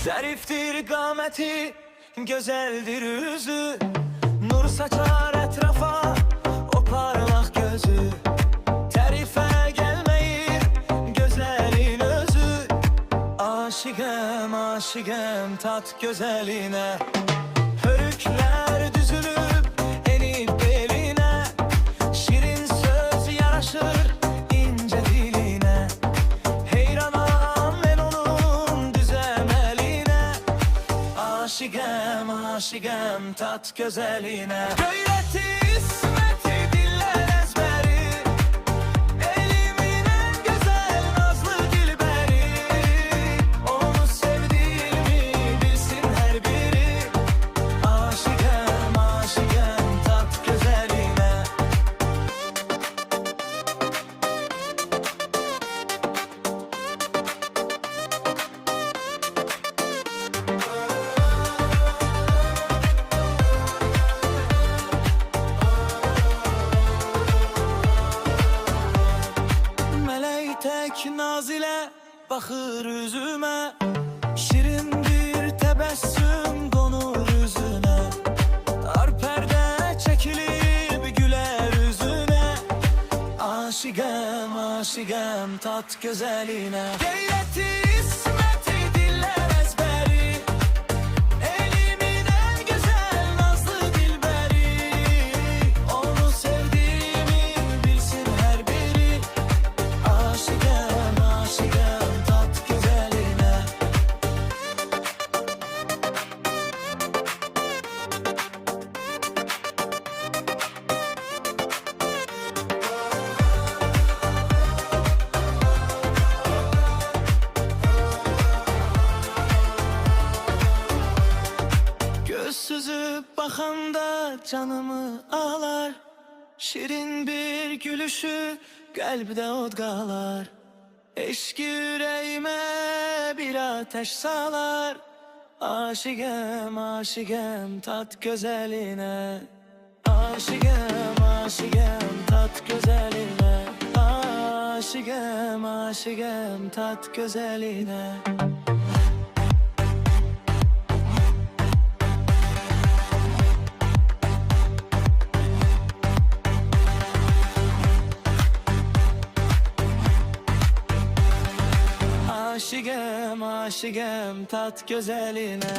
Zərifdir qaməti, gözəldir üzü, nur saçar ətrafa, o parlaq gözü. Tərifə gəlməyir gözəlin özü. Aşiqəm, aşiqəm tat gözəlinə. Hörüklər düzülüb enib belinə, şirin söz yaraşır incə dilinə. Heyranam mən onun düz əməlinə. Aşiqəm, aşiqəm tat gözəlinə. Öyrəti İsməti dillər əzbəri, elimin ən gözəl nazlı dilbəri. Onu sevdiğimi bilsin hər biri. Aşiqəm, aşiqəm tat gözəlinə. Mələk tək nazilə baxır üzümə, şirin bir təbəssüm qonur üzünə. Dar pərdə çəkilib gülər üzünə. Aşiqəm, aşiqəm tat gözəlinə. Qeyrəti İsməti dillər əzbəri, elimin ən gözəl nazlı dilbəri. Onu sevdiğimi bilsin hər biri. Aşiqəm, aşiqəm tat gözəlinə. Göz süzüb baxanda canımı alar, şirin bir gülüşü qəlbdə od qalar. Eşqi ürəyimə bir ateş salar. Aşiqəm, aşiqəm tat gözəlinə. Aşiqəm, aşiqəm tat gözəlinə. Aşiqəm, aşiqəm tat gözəlinə. Aşiqəm, aşiqəm tat gözəlinə.